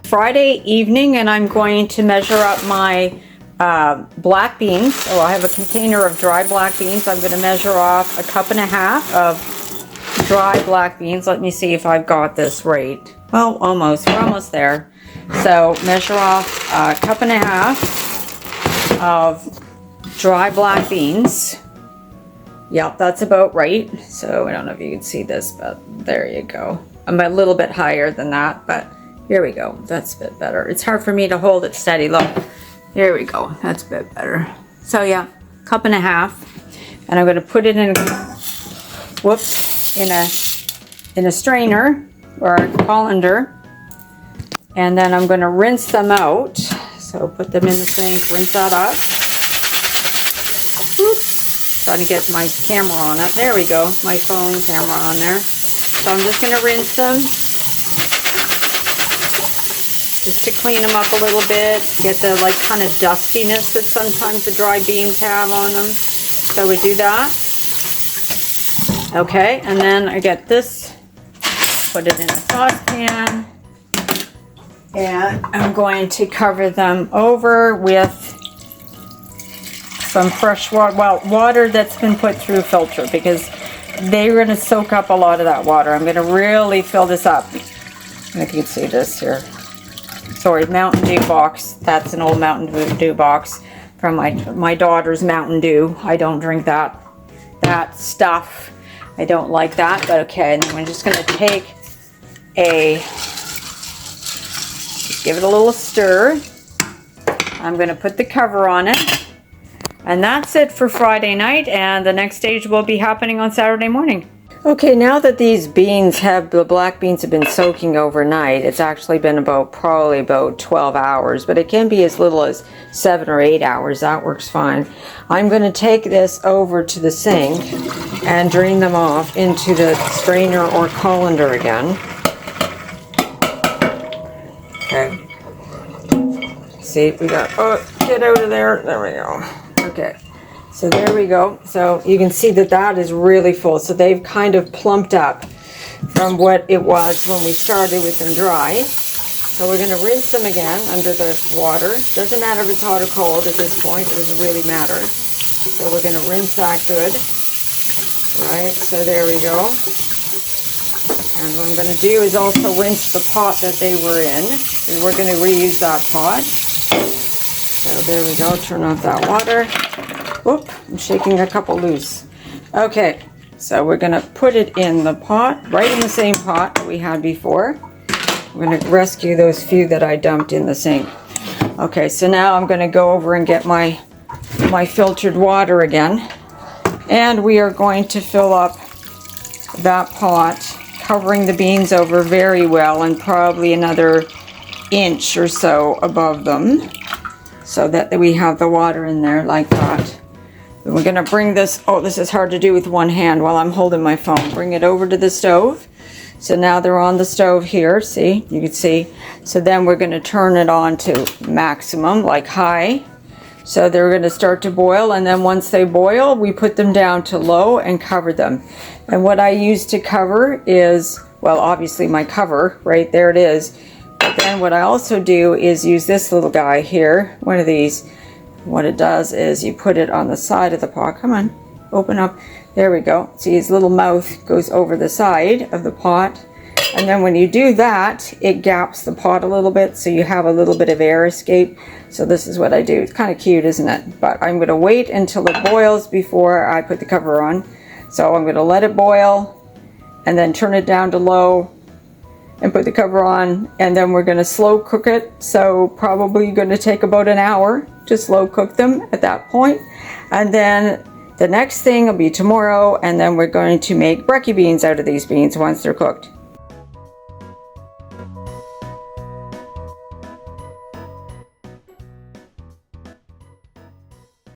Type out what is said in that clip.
Friday evening, and I'm going to measure up my black beans. So I have a container of dry black beans. I'm going to measure off 1.5 cups of dry black beans. Let me see if I've got this right. Well, almost. We're almost there. So measure off 1.5 cups of dry black beans. Yep, that's about right. So I don't know if you can see this, but there you go. I'm a little bit higher than that, but here we go. That's a bit better. It's hard for me to hold it steady. Look, here we go. That's a bit better. So yeah, 1.5 cups, and I'm going to put it in, in a strainer or a colander, and then I'm going to rinse them out. So put them in the sink, rinse that up. Oops. Trying to get my camera on it. There we go. My phone camera on there. So I'm just going to rinse them just to clean them up a little bit. Get the kind of dustiness that sometimes the dry beans have on them. So we do that. Okay, and then I get this. Put it in a saucepan. And I'm going to cover them over with some fresh water, well, water that's been put through a filter, because they're going to soak up a lot of that water. I'm going to really fill this up. If you can see this here. Sorry, Mountain Dew box. That's an old Mountain Dew box from my daughter's Mountain Dew. I don't drink that stuff. I don't like that, but okay. And then I'm just going to take just give it a little stir. I'm going to put the cover on it. And that's it for Friday night, and the next stage will be happening on Saturday morning. Okay, now that these beans the black beans have been soaking overnight, it's actually been probably about 12 hours, but it can be as little as 7 or 8 hours. That works fine. I'm going to take this over to the sink and drain them off into the strainer or colander again. Okay. See, we got, oh, get out of there. There we go. Okay, so there we go. So you can see that is really full. So they've kind of plumped up from what it was when we started with them dry. So we're going to rinse them again under the water. Doesn't matter if it's hot or cold at this point. It doesn't really matter. So we're going to rinse that good. Right, so there we go. And what I'm going to do is also rinse the pot that they were in. We're going to reuse that pot. So there we go, turn off that water. Whoop, I'm shaking a couple loose. Okay, so we're gonna put it in the pot, right in the same pot that we had before. I'm gonna rescue those few that I dumped in the sink. Okay, so now I'm gonna go over and get my filtered water again. And we are going to fill up that pot, covering the beans over very well, and probably another inch or so above them, so that we have the water in there like that. And we're going to bring this, oh, this is hard to do with one hand while I'm holding my phone. Bring it over to the stove. So now they're on the stove here, see, you can see. So then we're going to turn it on to maximum, like high. So they're going to start to boil, and then once they boil, we put them down to low and cover them. And what I use to cover is, well, obviously my cover, right there it is. But then what I also do is use this little guy here, one of these. What it does is you put it on the side of the pot. Come on, open up. There we go. See, his little mouth goes over the side of the pot. And then when you do that, it gaps the pot a little bit, so you have a little bit of air escape. So this is what I do. It's kind of cute, isn't it? But I'm going to wait until it boils before I put the cover on. So I'm going to let it boil and then turn it down to low and put the cover on, and then we're going to slow cook it. So probably going to take about an hour to slow cook them at that point. And then the next thing will be tomorrow, and then we're going to make brekkie beans out of these beans once they're cooked.